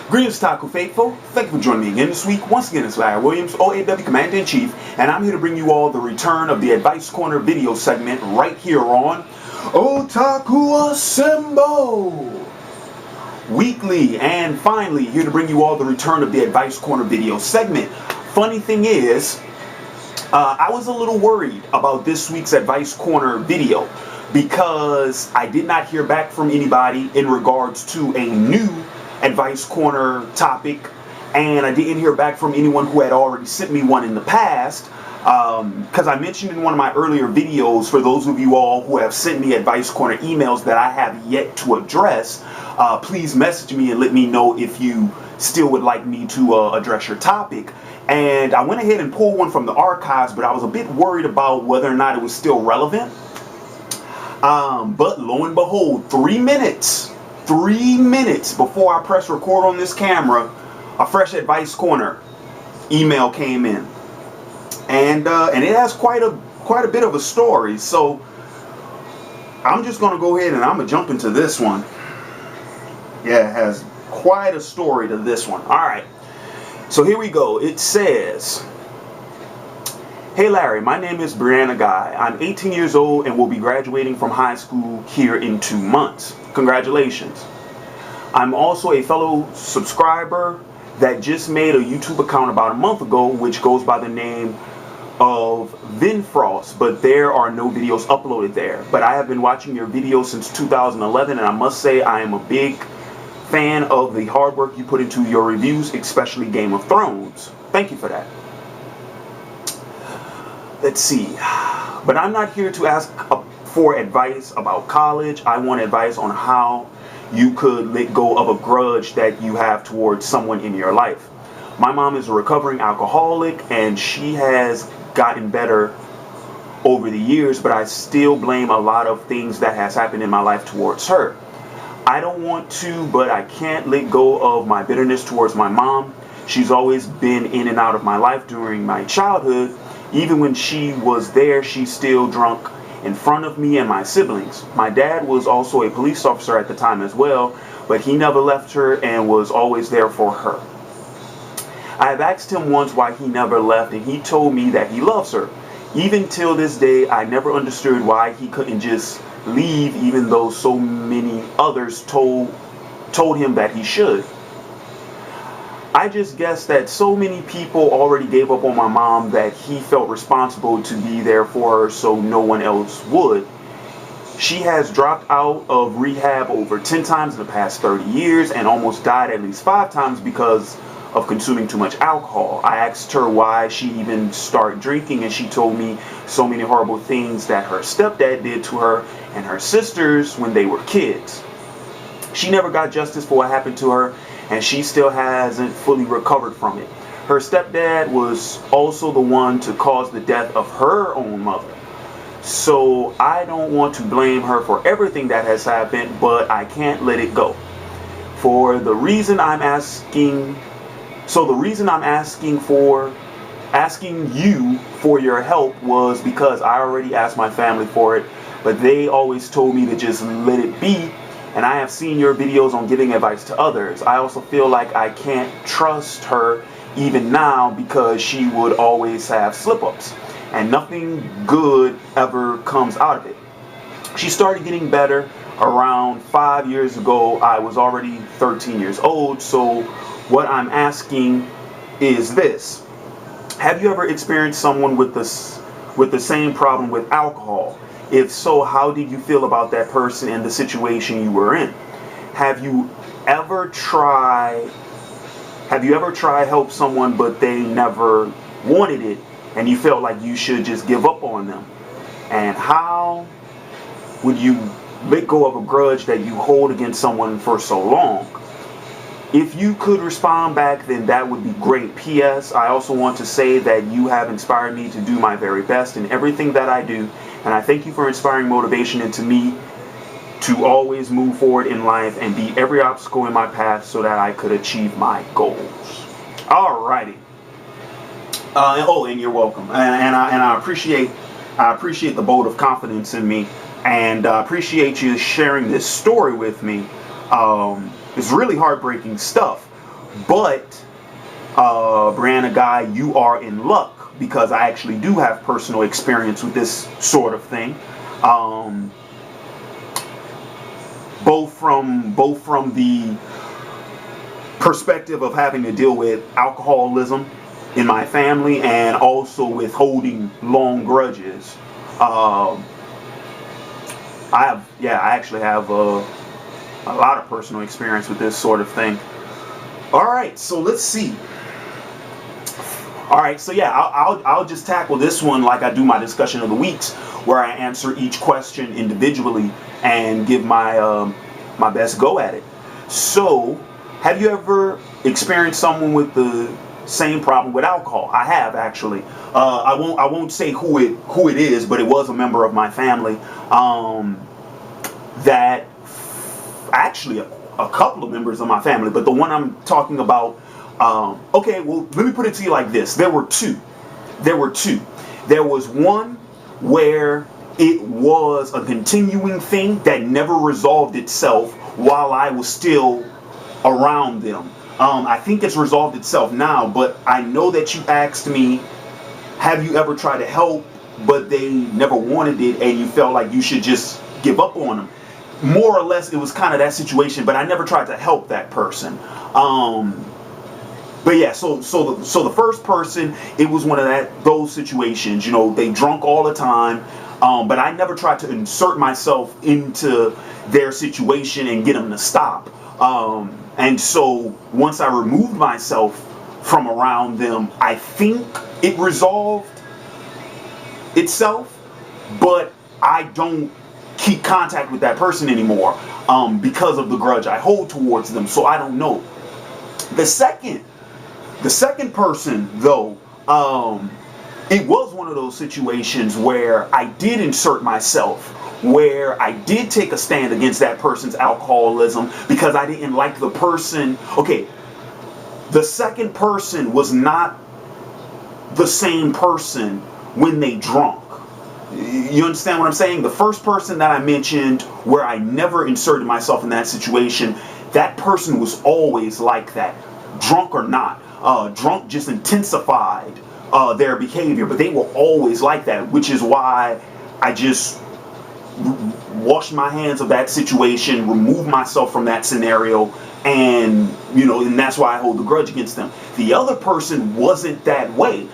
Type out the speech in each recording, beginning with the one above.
Greetings, Taco Faithful. Thank you for joining me again this week. Once again, it's Larry Williams, OAW Commander-in-Chief, and I'm here to bring you all the return of the Advice Corner video segment right here on Otakuassemble. Weekly, and finally, here to bring you all the return of the Advice Corner video segment. Funny thing is, I was a little worried about this week's Advice Corner video because I did not hear back from anybody in regards to a new Advice Corner topic, and I didn't hear back from anyone who had already sent me one in the past, because I mentioned in one of my earlier videos, for those of you all who have sent me Advice Corner emails that I have yet to address, please message me and let me know if you still would like me to address your topic. And I went ahead and pulled one from the archives, but I was a bit worried about whether or not it was still relevant. But lo and behold, 3 minutes before I press record on this camera, a fresh Advice Corner email came in, and it has quite a bit of a story. So I'm just gonna go ahead and I'm gonna jump into this one. Yeah, it has quite a story to this one. All right, so here we go. It says, "Hey Larry, my name is Brianna Guy. I'm 18 years old and will be graduating from high school here in 2 months. Congratulations. I'm also a fellow subscriber that just made a YouTube account about a month ago, which goes by the name of Vinfrost, but there are no videos uploaded there. But I have been watching your videos since 2011, and I must say I am a big fan of the hard work you put into your reviews, especially Game of Thrones. Thank you for that. Let's see. But I'm not here to ask for advice about college. I want advice on how you could let go of a grudge that you have towards someone in your life. My mom is a recovering alcoholic, and she has gotten better over the years, but I still blame a lot of things that has happened in my life towards her. I don't want to, but I can't let go of my bitterness towards my mom. She's always been in and out of my life during my childhood. Even when she was there, she still drunk in front of me and my siblings. My dad was also a police officer at the time as well, but he never left her and was always there for her. I have asked him once why he never left, and he told me that he loves her. Even till this day, I never understood why he couldn't just leave, even though so many others told him that he should. I just guess that so many people already gave up on my mom that he felt responsible to be there for her so no one else would. She has dropped out of rehab over 10 times in the past 30 years and almost died at least 5 times because of consuming too much alcohol. I asked her why she even started drinking, and she told me so many horrible things that her stepdad did to her and her sisters when they were kids. She never got justice for what happened to her, and she still hasn't fully recovered from it. Her stepdad was also the one to cause the death of her own mother. So I don't want to blame her for everything that has happened, but I can't let it go. The reason I'm asking you for your help was because I already asked my family for it, but they always told me to just let it be. And I have seen your videos on giving advice to others. I also feel like I can't trust her even now because she would always have slip-ups and nothing good ever comes out of it. She started getting better around 5 years ago. I was already 13 years old. So what I'm asking is this: have you ever experienced someone with the same problem with alcohol? If so, how did you feel about that person and the situation you were in? Have you ever tried help someone but they never wanted it and you felt like you should just give up on them? And how would you let go of a grudge that you hold against someone for so long? If you could respond back, then that would be great. P.S. I also want to say that you have inspired me to do my very best in everything that I do, and I thank you for inspiring motivation into me to always move forward in life and beat every obstacle in my path so that I could achieve my goals." Alrighty. And you're welcome. And I appreciate the vote of confidence in me, and appreciate you sharing this story with me. It's really heartbreaking stuff. But Brianna Guy, you are in luck, because I actually do have personal experience with this sort of thing. Both from the perspective of having to deal with alcoholism in my family, and also with holding long grudges. I actually have a lot of personal experience with this sort of thing. All right, so let's see. All right, so yeah, I'll just tackle this one like I do my discussion of the weeks, where I answer each question individually and give my my best go at it. So, have you ever experienced someone with the same problem with alcohol? I have, actually. I won't say who it is, but it was a member of my family. That actually a couple of members of my family, but the one I'm talking about. Okay, well, let me put it to you like this. There were two. There was one where it was a continuing thing that never resolved itself while I was still around them. I think it's resolved itself now, but I know that you asked me, have you ever tried to help, but they never wanted it, and you felt like you should just give up on them? More or less, it was kind of that situation, but I never tried to help that person. But yeah, so the first person, it was one of those situations. You know, they drunk all the time, but I never tried to insert myself into their situation and get them to stop. And so once I removed myself from around them, I think it resolved itself, but I don't keep contact with that person anymore because of the grudge I hold towards them. So I don't know. The second person, though, it was one of those situations where I did insert myself, where I did take a stand against that person's alcoholism because I didn't like the person. Okay, the second person was not the same person when they drunk. You understand what I'm saying? The first person that I mentioned, where I never inserted myself in that situation, that person was always like that, drunk or not. Drunk just intensified their behavior, but they were always like that, which is why I just washed my hands of that situation, removed myself from that scenario, and and that's why I hold the grudge against them. The other person wasn't that way.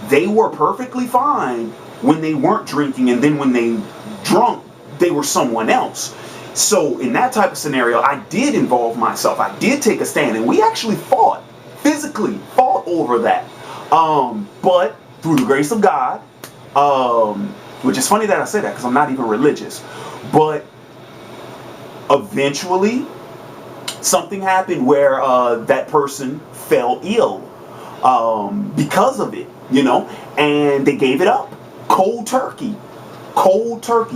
They were perfectly fine when they weren't drinking, and then when they drunk, they were someone else. So in that type of scenario, I did involve myself. I did take a stand, and we actually physically fought over that. But through the grace of God, which is funny that I say that because I'm not even religious, but eventually something happened where that person fell ill because of it, and they gave it up. Cold turkey,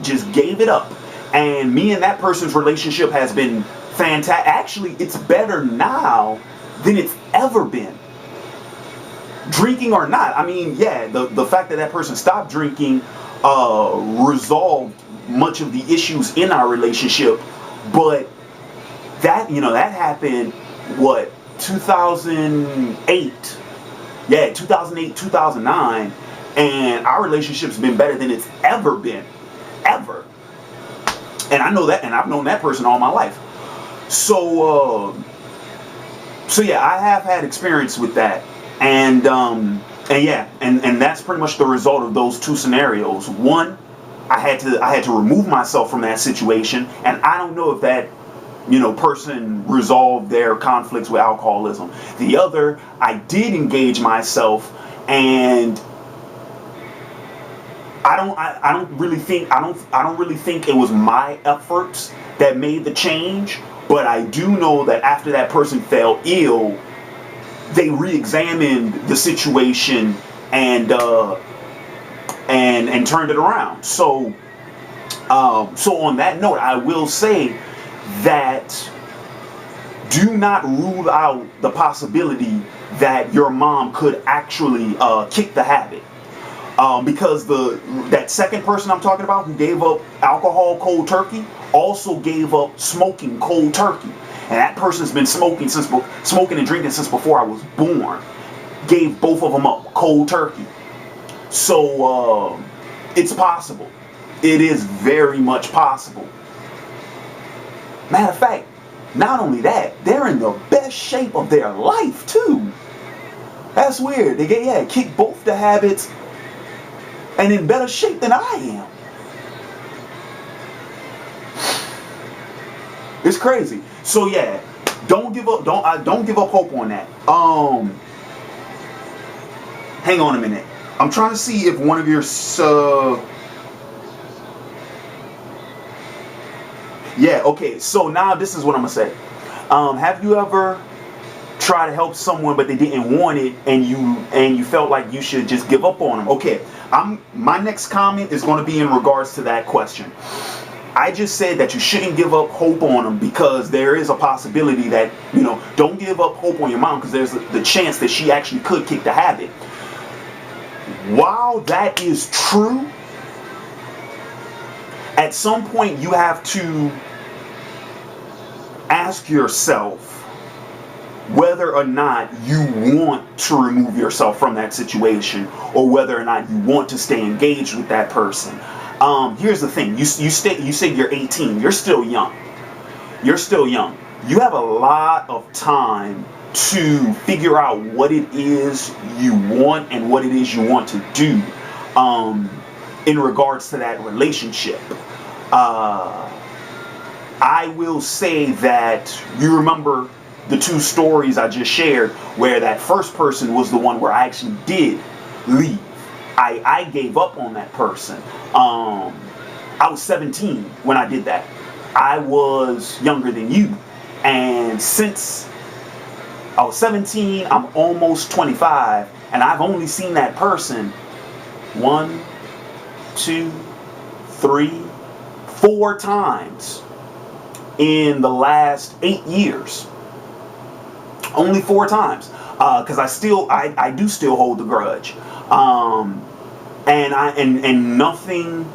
just gave it up. And me and that person's relationship has been fantastic. Actually, it's better now than it's ever been. Drinking or not. I mean, yeah, the fact that person stopped drinking resolved much of the issues in our relationship. But that happened, 2008? Yeah, 2008, 2009. And our relationship's been better than it's ever been. Ever. And I know that, and I've known that person all my life. So yeah, I have had experience with that. And that's pretty much the result of those two scenarios. One, I had to remove myself from that situation, and I don't know if that person resolved their conflicts with alcoholism. The other, I did engage myself, and I don't really think it was my efforts that made the change, but I do know that after that person fell ill, they re-examined the situation and turned it around. So on that note, I will say that do not rule out the possibility that your mom could actually kick the habit. Because that second person I'm talking about who gave up alcohol cold turkey also gave up smoking cold turkey. and that person's been smoking and drinking since before I was born. Gave both of them up cold turkey. So it's possible. It is very much possible. Matter of fact, not only that, they're in the best shape of their life too. That's weird. They kick both the habits and in better shape than I am. It's crazy. So yeah, don't give up. Don't give up hope on that. Hang on a minute. I'm trying to see if one of your yeah, okay. So now this is what I'm gonna say. Have you ever tried to help someone but they didn't want it, and you felt like you should just give up on them? Okay. My next comment is going to be in regards to that question. I just said that you shouldn't give up hope on them because there is a possibility that, don't give up hope on your mom because there's the chance that she actually could kick the habit. While that is true, at some point you have to ask yourself whether or not you want to remove yourself from that situation or whether or not you want to stay engaged with that person. Here's the thing. You say you're 18. You're still young. You're still young. You have a lot of time to figure out what it is you want and what it is you want to do in regards to that relationship. I will say that you remember the two stories I just shared where that first person was the one where I actually did leave. I gave up on that person. I was 17 when I did that. I was younger than you. And since I was 17, I'm almost 25. And I've only seen that person 1, 2, 3, 4 times in the last 8 years. Only 4 times. Because I do still hold the grudge. And nothing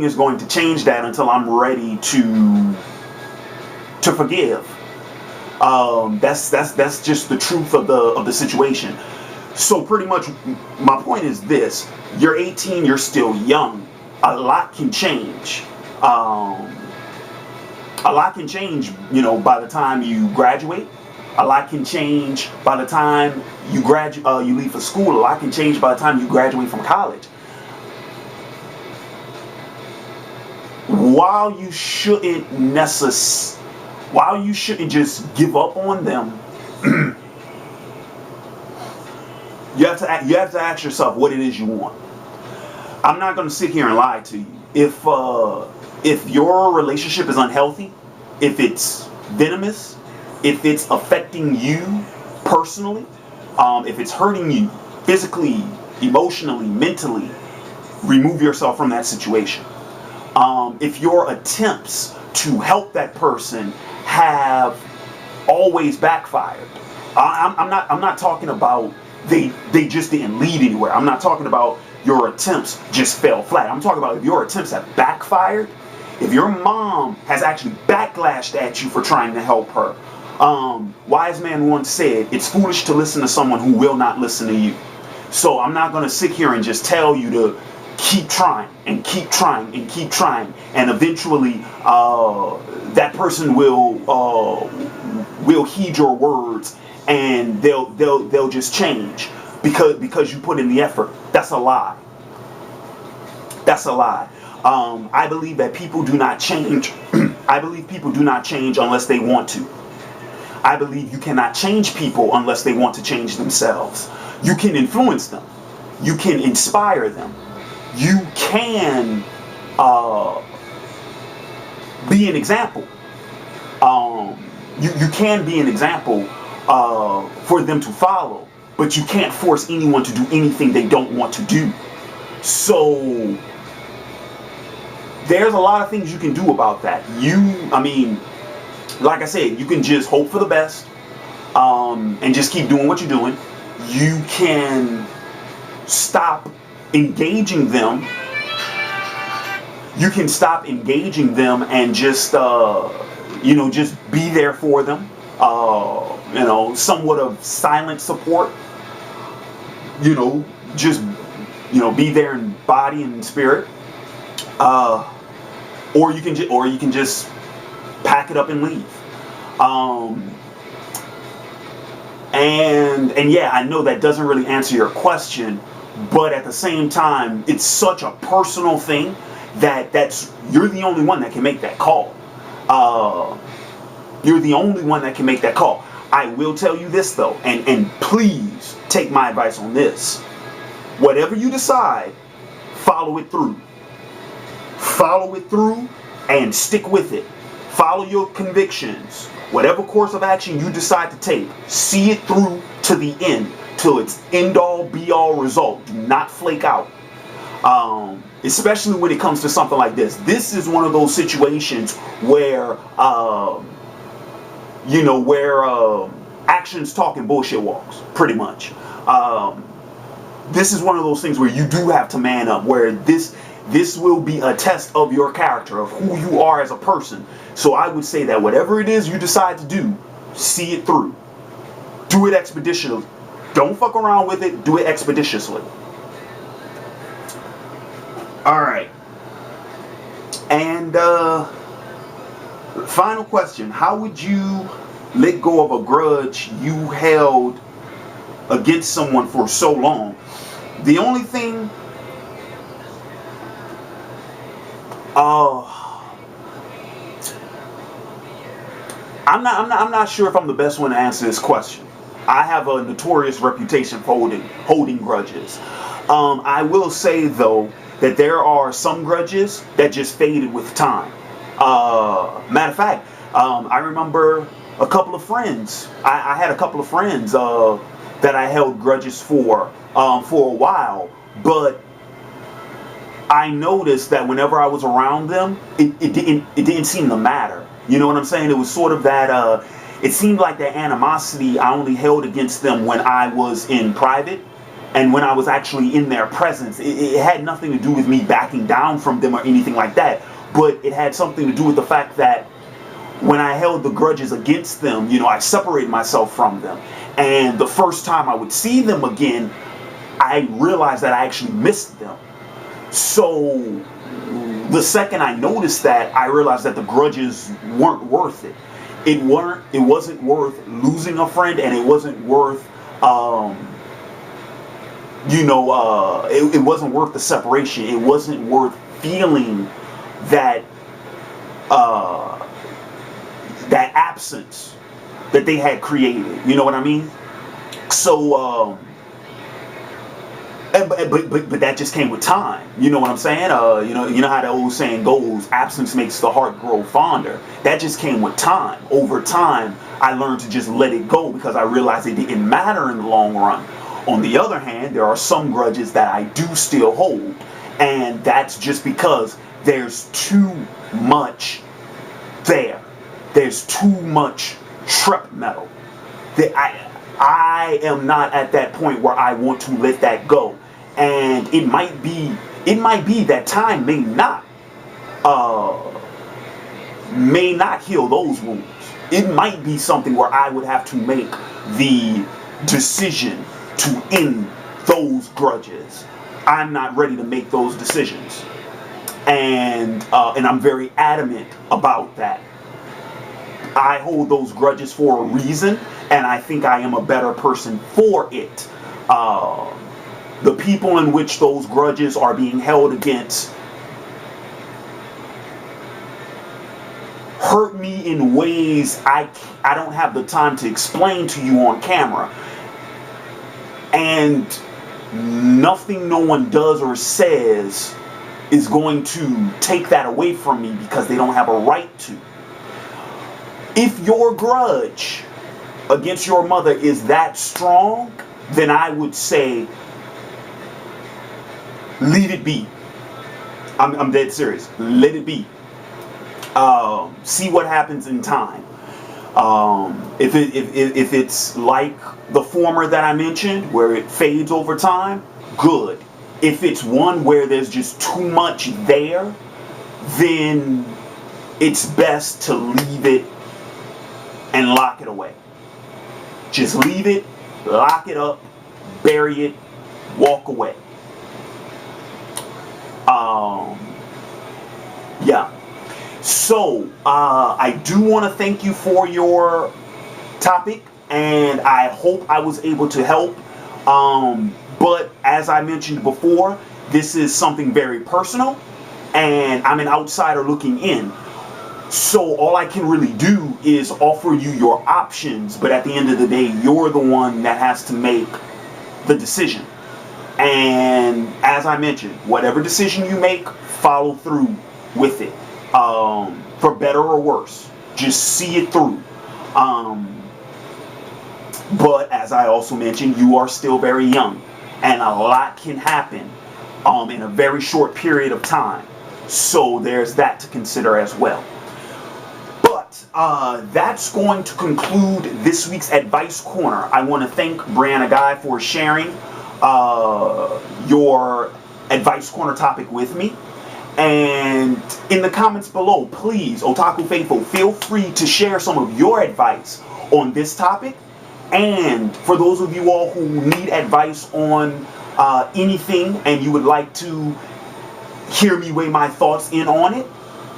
is going to change that until I'm ready to forgive. That's just the truth of the situation. So pretty much my point is this: you're 18, you're still young. A lot can change. A lot can change, by the time you graduate. A lot can change by the time you you leave for school. A lot can change by the time you graduate from college. While you shouldn't just give up on them, you have to ask yourself what it is you want. I'm not going to sit here and lie to you. If your relationship is unhealthy, if it's venomous, if it's affecting you personally, if it's hurting you physically, emotionally, mentally, remove yourself from that situation. If your attempts to help that person have always backfired, I'm not talking about they just didn't lead anywhere. I'm not talking about your attempts just fell flat. I'm talking about if your attempts have backfired, if your mom has actually backlashed at you for trying to help her. Wise man once said, it's foolish to listen to someone who will not listen to you. So I'm not going to sit here and just tell you to keep trying and keep trying and keep trying, and eventually that person will heed your words and they'll just change because you put in the effort. That's a lie. That's a lie. I believe that people do not change. I believe people do not change unless they want to. I believe you cannot change people unless they want to change themselves. You can influence them. You can inspire them. You can be an example. You can be an example for them to follow, but you can't force anyone to do anything they don't want to do. So there's a lot of things you can do about that. Like I said, you can just hope for the best and just keep doing what you're doing. You can stop engaging them. You can stop engaging them and just You know, just be there for them. You know, somewhat of silent support. You know, just, you know, be there in body and spirit. Or you can just pack it up and leave. And yeah, I know that doesn't really answer your question, but at the same time, it's such a personal thing that you're the only one that can make that call. You're the only one that can make that call. I will tell you this though, and please take my advice on this. Whatever you decide, follow it through. Follow it through and stick with it. Follow your convictions. Whatever course of action you decide to take, see it through to the end, till its end-all, be-all result. Do not flake out. Especially when it comes to something like this. This is one of those situations where, you know, where actions talk and bullshit walks, pretty much. This is one of those things where you do have to man up, where this will be a test of your character, of who you are as a person. So I would say that whatever it is you decide to do, see it through. Do it expeditiously. Don't fuck around with it. Do it expeditiously. Alright. And final question. How would you let go of a grudge you held against someone for so long? The only thing... I'm not sure if I'm the best one to answer this question. I have a notorious reputation for holding grudges. I will say though that there are some grudges that just faded with time. Matter of fact, I remember a couple of friends. I had a couple of friends that I held grudges for a while, but I noticed that whenever I was around them, it didn't seem to matter. You know what I'm saying? It was sort of that, it seemed like that animosity I only held against them when I was in private, and when I was actually in their presence. It had nothing to do with me backing down from them or anything like that, but it had something to do with the fact that when I held the grudges against them, you know, I separated myself from them. And the first time I would see them again, I realized that I actually missed them. So the second I noticed that, I realized that the grudges weren't worth it. It wasn't worth losing a friend, and it wasn't worth, it wasn't worth the separation. It wasn't worth feeling that, that absence that they had created. You know what I mean? So, but that just came with time. You know what I'm saying? You know how the old saying goes, absence makes the heart grow fonder. That just came with time. Over time, I learned to just let it go because I realized it didn't matter in the long run. On the other hand, there are some grudges that I do still hold. And that's just because there's too much there. There's too much trip metal. I am not at that point where I want to let that go. And it might be that time may not heal those wounds. It might be something where I would have to make the decision to end those grudges. I'm not ready to make those decisions. And I'm very adamant about that. I hold those grudges for a reason, and I think I am a better person for it. The people in which those grudges are being held against hurt me in ways I don't have the time to explain to you on camera. And nothing no one does or says is going to take that away from me because they don't have a right to. If your grudge against your mother is that strong, then I would say leave it be. I'm dead serious. Let it be. See what happens in time. If it's like the former that I mentioned, where it fades over time, good. If it's one where there's just too much there, then it's best to leave it and lock it away. Just leave it, lock it up, bury it, walk away. Yeah. So, I do want to thank you for your topic, and I hope I was able to help. But as I mentioned before, this is something very personal, and I'm an outsider looking in. So all I can really do is offer you your options, but at the end of the day, you're the one that has to make the decision. And as I mentioned, whatever decision you make, follow through with it. For better or worse, just see it through. But as I also mentioned, you are still very young, and a lot can happen in a very short period of time. So there's that to consider as well. But that's going to conclude this week's Advice Corner. I want to thank Brianna Guy for sharing your Advice Corner topic with me. And in the comments below, please, Otaku Faithful, feel free to share some of your advice on this topic. And for those of you all who need advice on anything and you would like to hear me weigh my thoughts in on it,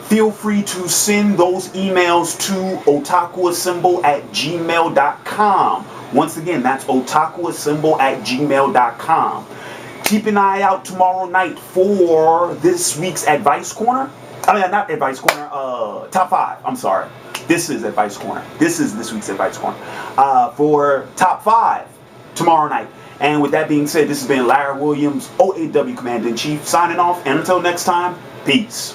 feel free to send those emails to otakuassemble@gmail.com. Once again, that's otakuassemble@gmail.com. Keep an eye out tomorrow night for this week's Advice Corner. I mean, not Advice Corner, Top 5. I'm sorry. This is Advice Corner. This is this week's Advice Corner. For Top 5 tomorrow night. And with that being said, this has been Larry Williams, OAW Commander-in-Chief, signing off. And until next time, peace.